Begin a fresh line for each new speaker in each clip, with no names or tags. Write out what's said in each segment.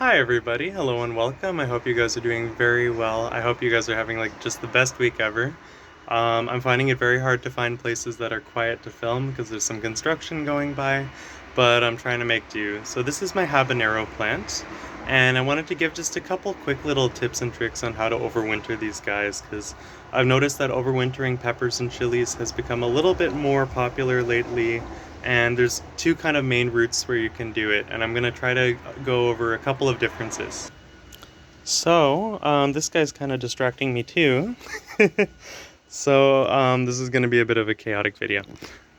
Hi everybody, hello and welcome. I hope you guys are doing very well. I hope you guys are having like just the best week ever. I'm finding it very hard to find places that are quiet to film because there's some construction going by, but I'm trying to make do. So this is my habanero plant, and I wanted to give just a couple quick little tips and tricks on how to overwinter these guys because I've noticed that overwintering peppers and chilies has become a little bit more popular lately, and there's two kind of main routes where you can do it, and I'm going to try to go over a couple of differences. So, this guy's kind of distracting me too. So, this is going to be a bit of a chaotic video.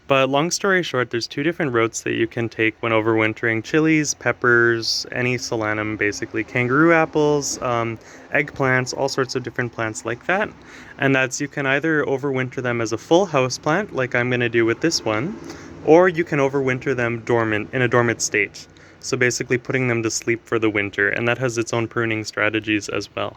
But long story short, there's two different routes that you can take when overwintering chilies, peppers, any solanum basically, kangaroo apples, eggplants, all sorts of different plants like that. And that's, you can either overwinter them as a full house plant, like I'm going to do with this one, or you can overwinter them dormant, in a dormant state. So basically putting them to sleep for the winter, and that has its own pruning strategies as well.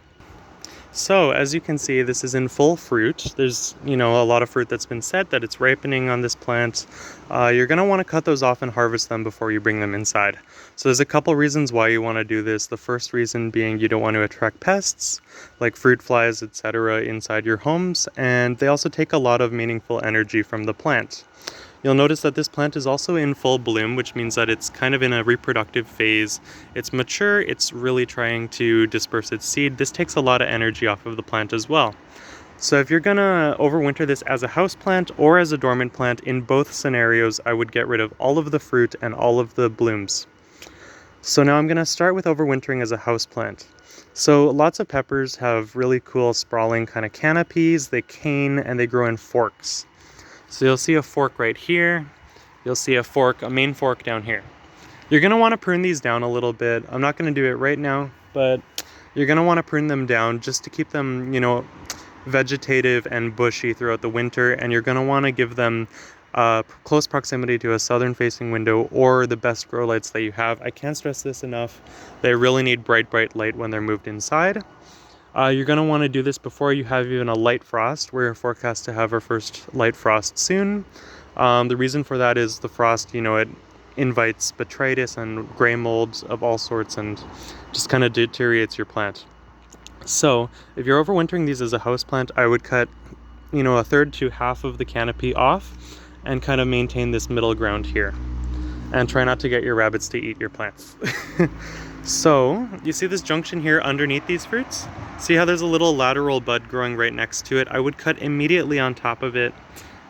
So, as you can see, this is in full fruit. There's, a lot of fruit that's been set, that it's ripening on this plant. You're going to want to cut those off and harvest them before you bring them inside. So there's a couple reasons why you want to do this. The first reason being you don't want to attract pests, like fruit flies, etc., inside your homes, and they also take a lot of meaningful energy from the plant. You'll notice that this plant is also in full bloom, which means that it's kind of in a reproductive phase. It's mature, it's really trying to disperse its seed. This takes a lot of energy off of the plant as well. So if you're gonna overwinter this as a house plant or as a dormant plant, in both scenarios, I would get rid of all of the fruit and all of the blooms. So now I'm gonna start with overwintering as a house plant. So lots of peppers have really cool sprawling kind of canopies, they cane, and they grow in forks. So you'll see a fork right here. You'll see a main fork down here. You're going to want to prune these down a little bit. I'm not going to do it right now, but you're going to want to prune them down just to keep them, vegetative and bushy throughout the winter. And you're going to want to give them close proximity to a southern facing window or the best grow lights that you have. I can't stress this enough. They really need bright light when they're moved inside. You're going to want to do this before you have even a light frost. We're forecast to have our first light frost soon. The reason for that is the frost, it invites botrytis and gray molds of all sorts and just kind of deteriorates your plant. So if you're overwintering these as a house plant, I would cut, a third to half of the canopy off and kind of maintain this middle ground here. And try not to get your rabbits to eat your plants. So, you see this junction here underneath these fruits? See how there's a little lateral bud growing right next to it? I would cut immediately on top of it,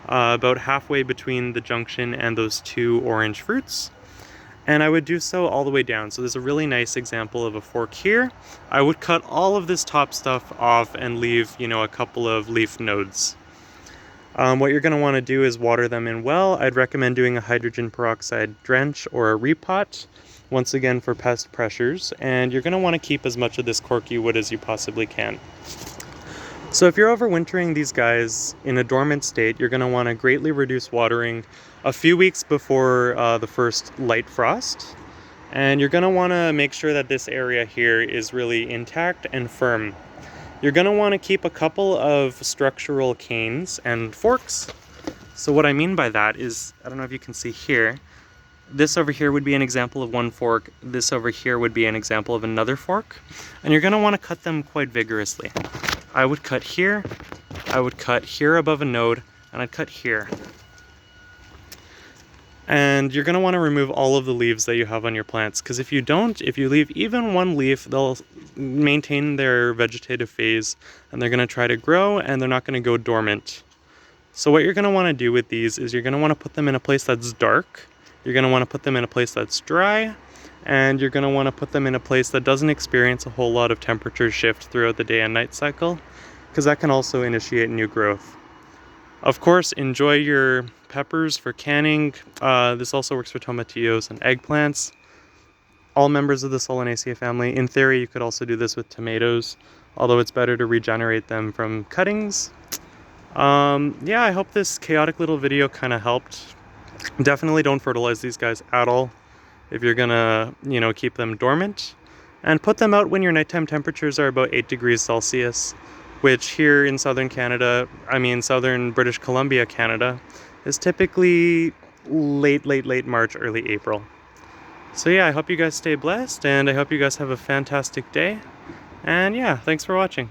about halfway between the junction and those two orange fruits. And I would do so all the way down. So there's a really nice example of a fork here. I would cut all of this top stuff off and leave, a couple of leaf nodes. What you're going to want to do is water them in well. I'd recommend doing a hydrogen peroxide drench or a repot, once again for pest pressures, and you're going to want to keep as much of this corky wood as you possibly can. So if you're overwintering these guys in a dormant state, you're going to want to greatly reduce watering a few weeks before the first light frost, and you're going to want to make sure that this area here is really intact and firm. You're going to want to keep a couple of structural canes and forks. So what I mean by that is, I don't know if you can see here, this over here would be an example of one fork, this over here would be an example of another fork, and you're going to want to cut them quite vigorously. I would cut here above a node, and I'd cut here. And you're going to want to remove all of the leaves that you have on your plants, because if you don't, if you leave even one leaf, they'll maintain their vegetative phase, and they're going to try to grow, and they're not going to go dormant. So what you're going to want to do with these is you're going to want to put them in a place that's dark, you're going to want to put them in a place that's dry, and you're going to want to put them in a place that doesn't experience a whole lot of temperature shift throughout the day and night cycle, because that can also initiate new growth. Of course, enjoy your peppers for canning. This also works for tomatillos and eggplants. All members of the Solanaceae family. In theory, you could also do this with tomatoes, although it's better to regenerate them from cuttings. Yeah, I hope this chaotic little video kind of helped. Definitely don't fertilize these guys at all if you're gonna, keep them dormant. And put them out when your nighttime temperatures are about 8 degrees Celsius. Which here in southern southern British Columbia, Canada, is typically late March, early April. So yeah, I hope you guys stay blessed, and I hope you guys have a fantastic day. And yeah, thanks for watching.